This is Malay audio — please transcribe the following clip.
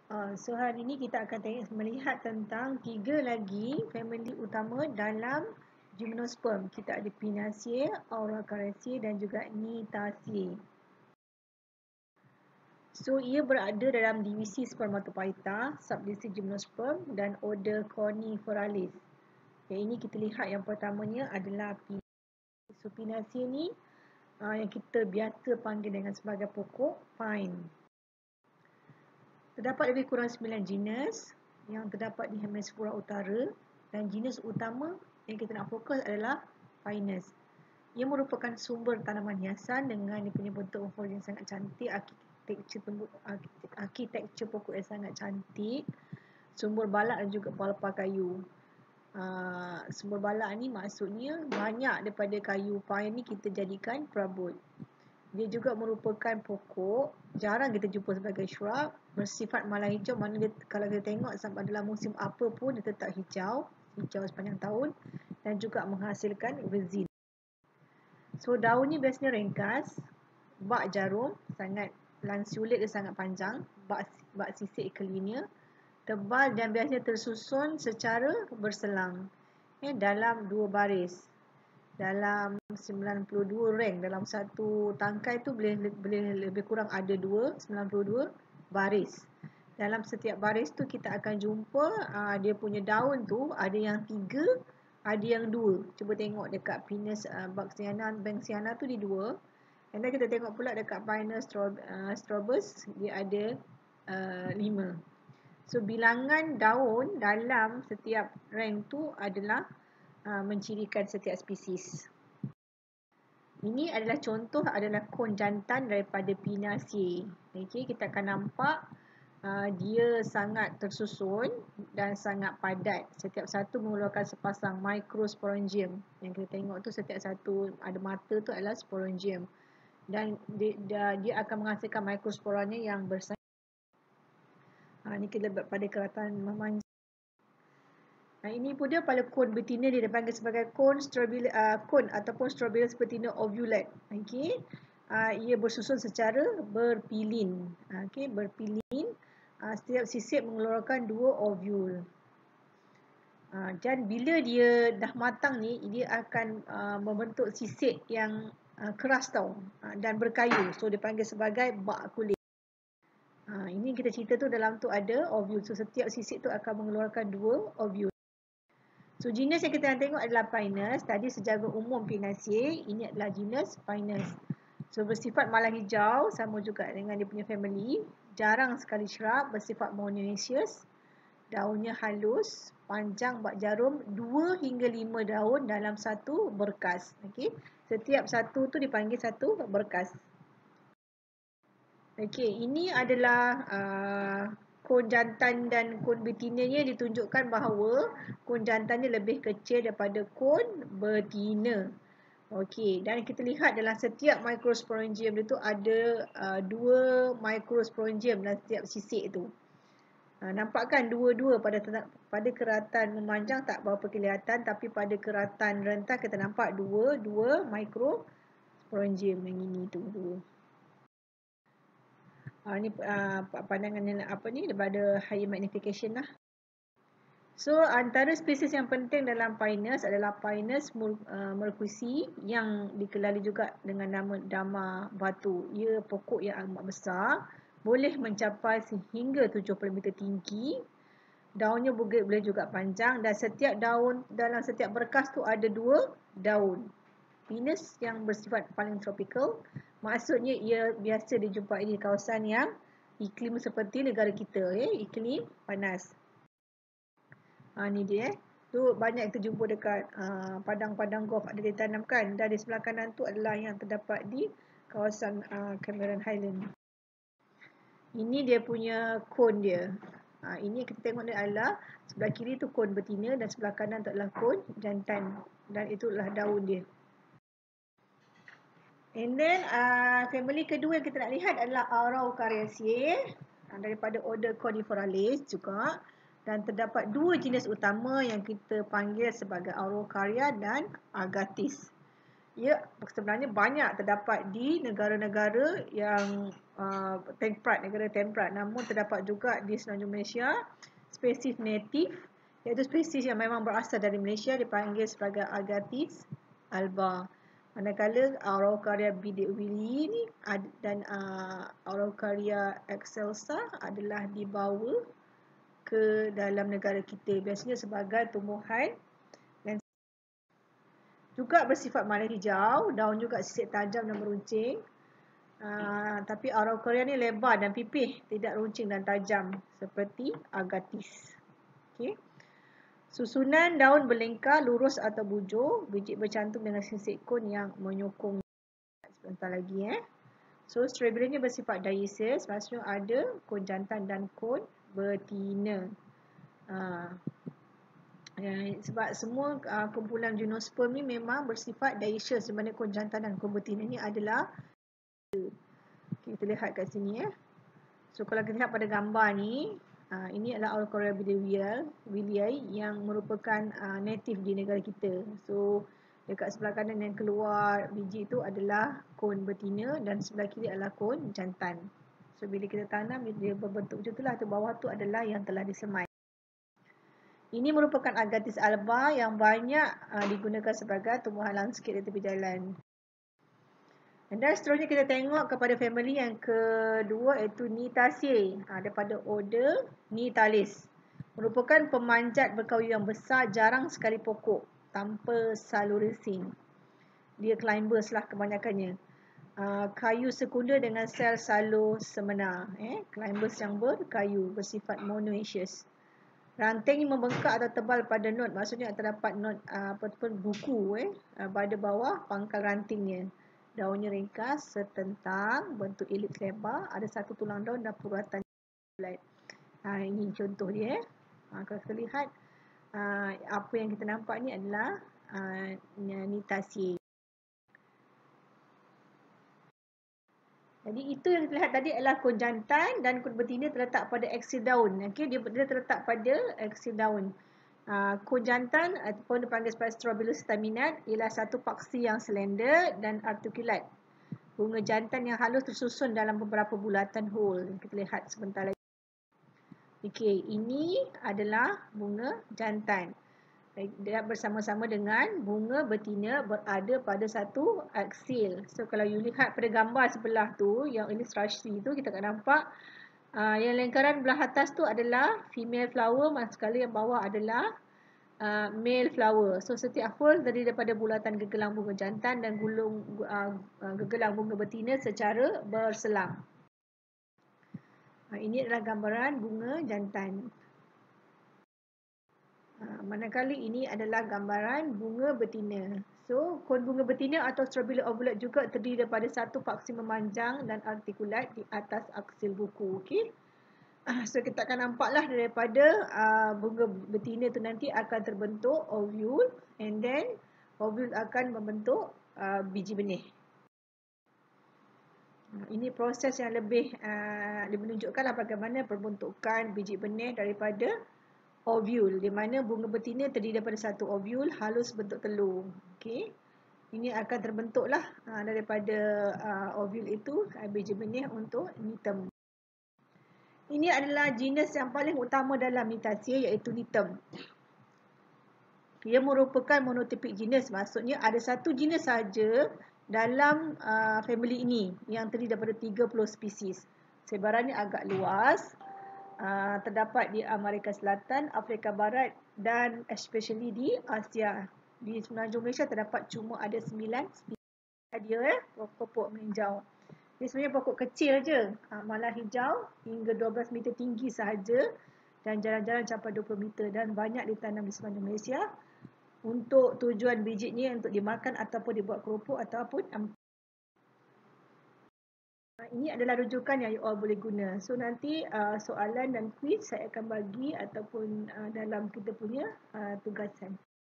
So hari ini kita akan melihat tentang 3 lagi family utama dalam Gymnosperm. Kita ada Pinaceae, Aurocariaceae dan juga Gnittaceae. So ia berada dalam divisi Spermatopaita, subdivisi Gymnosperm dan order Corniferalis. Yang ini kita lihat yang pertamanya adalah Pinaceae. So Pinaceae ni yang kita biasa panggil dengan sebagai pokok pine. Terdapat lebih kurang 9 jenis yang terdapat di hemisfera utara dan jenis utama yang kita nak fokus adalah Pinus. Ia merupakan sumber tanaman hiasan dengan dia punya bentuk morfologi yang sangat cantik, arkitektur pokok yang sangat cantik, sumber balak dan juga palpa kayu. Sumber balak ni maksudnya banyak daripada kayu pine ni kita jadikan perabot. Dia juga merupakan pokok, jarang kita jumpa sebagai shrub, bersifat malah hijau, mana dia, kalau kita tengok sampai dalam musim apa pun dia tetap hijau sepanjang tahun dan juga menghasilkan resin. So daunnya biasanya ringkas, bak jarum, sangat lanceolate dia sangat panjang, bak sisik iklinia, tebal dan biasanya tersusun secara berselang dalam 2 baris. Dalam 92 rank, dalam satu tangkai tu boleh lebih kurang ada 92 baris. Dalam setiap baris tu kita akan jumpa dia punya daun tu ada yang 3, ada yang 2. Cuba tengok dekat Pinus Banksiana tu di 2. Dan kita tengok pula dekat Pinus strobus dia ada 5. So bilangan daun dalam setiap rank tu adalah mencirikan setiap spesies. Ini adalah contoh adalah kon jantan daripada Pinaceae. Okey, kita akan nampak dia sangat tersusun dan sangat padat. Setiap satu mengeluarkan sepasang microsporangium. Yang kita tengok tu setiap satu ada mata tu adalah sporangium. Dan dia akan menghasilkan microsporanya yang bersaiz. Ini kita pada keratan memanjang. Ini pun dia pada kon betina dia dipanggil sebagai kon ataupun Strobilus betina ovulate. Okey. Ia bersusun secara berpilin. Okey, berpilin. Setiap sisip mengeluarkan 2 ovule. Dan bila dia dah matang ni, dia akan membentuk sisip yang keras tau dan berkayu. So dipanggil sebagai bak kulit. Ini kita cerita tu dalam tu ada ovule. So setiap sisip tu akan mengeluarkan 2 ovule. So jenis yang kita nak tengok adalah Pinus. Tadi sejaga umum Pinaceae, ini adalah jenis Pinus. So bersifat malah hijau, sama juga dengan dia punya family. Jarang sekali shrub, bersifat monoecious. Daunnya halus, panjang bak jarum, 2 hingga 5 daun dalam satu berkas. Okey. Setiap satu tu dipanggil satu berkas. Okey, ini adalah kon jantan dan kon betinanya ditunjukkan bahawa kon jantannya lebih kecil daripada kon betina. Okey, dan kita lihat dalam setiap microsporangium itu ada 2 microsporangium dalam setiap sisik itu. Nampak kan dua-dua pada keratan memanjang tak berapa kelihatan, tapi pada keratan rentas kita nampak dua microsporangium yang ini tu. Ni pandangan daripada higher magnification lah. So antara spesies yang penting dalam Pinus adalah Pinus mercusi yang dikenali juga dengan nama dama batu. Ia pokok yang amat besar, boleh mencapai sehingga 70 meter tinggi. Daunnya boleh juga panjang dan setiap daun dalam setiap berkas tu ada 2 daun. Pinus yang bersifat paling tropical, maksudnya ia biasa dijumpai di kawasan yang iklim seperti negara kita, iklim panas. Ni dia. Tu banyak kita jumpa dekat padang-padang golf ada ditanamkan, dan di sebelah kanan tu adalah yang terdapat di kawasan Cameron Highland. Ini dia punya kon dia. Ini kita tengok dia adalah sebelah kiri tu kon betina dan sebelah kanan tu adalah kon jantan, dan itulah daun dia. And then family kedua yang kita nak lihat adalah Aurocariaceae daripada order Corniferalis juga, dan terdapat 2 jenis utama yang kita panggil sebagai Araucaria dan Agathis. Ya, sebenarnya banyak terdapat di negara-negara yang temperate, negara temperate. Namun terdapat juga di semenanjung Malaysia spesies native, iaitu spesies yang memang berasal dari Malaysia dipanggil sebagai Agathis alba. Manakala Araucaria bidewili ni dan Araucaria excelsa adalah dibawa ke dalam negara kita, biasanya sebagai tumbuhan juga bersifat mara hijau, daun juga sisik tajam dan meruncing. Tapi Araucaria ni lebar dan pipih, tidak runcing dan tajam seperti Agathis. Okay. Susunan daun berlingkar, lurus atau bujur, biji bercantum dengan sisik kon yang menyokong. Sebentar lagi So strawberry ni bersifat dioecious, maksudnya ada kon jantan dan kon betina. Sebab semua kumpulan gimnosperm ni memang bersifat dioecious, di mana kon jantan dan kon betina ni adalah kita lihat kat sini So kalau kita lihat pada gambar ni, ini adalah Araucaria bidewili yang merupakan native di negara kita. So dekat sebelah kanan yang keluar biji tu adalah kon betina dan sebelah kiri adalah kon jantan. So bila kita tanam dia berbentuk macam itulah, tu bawah tu adalah yang telah disemai. Ini merupakan Agathis alba yang banyak digunakan sebagai tumbuhan landscape di tepi jalan. Dan seterusnya kita tengok kepada family yang kedua, iaitu Nithaceae, daripada order Nithalis. Merupakan pemanjat berkayu yang besar, jarang sekali pokok, tanpa saluresin. Dia climbers lah kebanyakannya. Kayu sekunder dengan sel salosemena. Climbers yang berkayu, bersifat monoecious. Ranting membengkak atau tebal pada not, maksudnya terdapat not buku pada bawah pangkal rantingnya. Daunnya ringkas, setentang, bentuk elips lebar, ada satu tulang daun dan puratan bulat. Ini contoh dia. Kalau kita lihat, apa yang kita nampak ni adalah Nithaceae. Jadi itu yang kita lihat tadi adalah kon jantan dan kon betina terletak pada aksil daun. Okay, dia terletak pada aksil daun. Kon jantan ataupun dipanggil sebagai Strobilus staminate ialah satu paksi yang slender dan articulate. Bunga jantan yang halus tersusun dalam beberapa bulatan hole. Kita lihat sebentar lagi. Okey, ini adalah bunga jantan. Dia bersama-sama dengan bunga betina berada pada satu aksil. So kalau you lihat pada gambar sebelah tu, yang ilustrasi tu, kita akan nampak yang lingkaran belah atas tu adalah female flower, manakala yang bawah adalah male flower. So setiap hole terdiri daripada bulatan gegelang bunga jantan dan gulung gegelang bunga betina secara berselang. Ini adalah gambaran bunga jantan. Manakala ini adalah gambaran bunga betina. So, kon bunga betina atau Strobilu ovulate juga terdiri daripada satu paksi memanjang dan artikulat di atas aksil buku. Okay? So, kita akan nampaklah daripada bunga betina tu nanti akan terbentuk ovule, and then ovule akan membentuk biji benih. Ini proses yang lebih menunjukkanlah bagaimana perbentukan biji benih daripada ovule, di mana bunga betina terdiri daripada satu ovule halus bentuk telur. Okey. Ini akan terbentuklah daripada ovule itu biji benih untuk nitem. Ini adalah genus yang paling utama dalam Nithaceae, iaitu nitem. Ia merupakan monotipik genus, maksudnya ada satu genus saja dalam family ini yang terdiri daripada 30 spesies. Sebarannya agak luas. Terdapat di Amerika Selatan, Afrika Barat dan especially di Asia. Di semenanjung Malaysia terdapat cuma ada 9 spesies dia pokok meninjau. Ini sebenarnya pokok kecil je, malah hijau hingga 12 meter tinggi sahaja dan jarang-jarang capai 20 meter dan banyak ditanam di semenanjung Malaysia untuk tujuan biji ni untuk dimakan ataupun dibuat kerupuk ataupun ini adalah rujukan yang you all boleh guna. So nanti soalan dan quiz saya akan bagi ataupun dalam kita punya tugasan.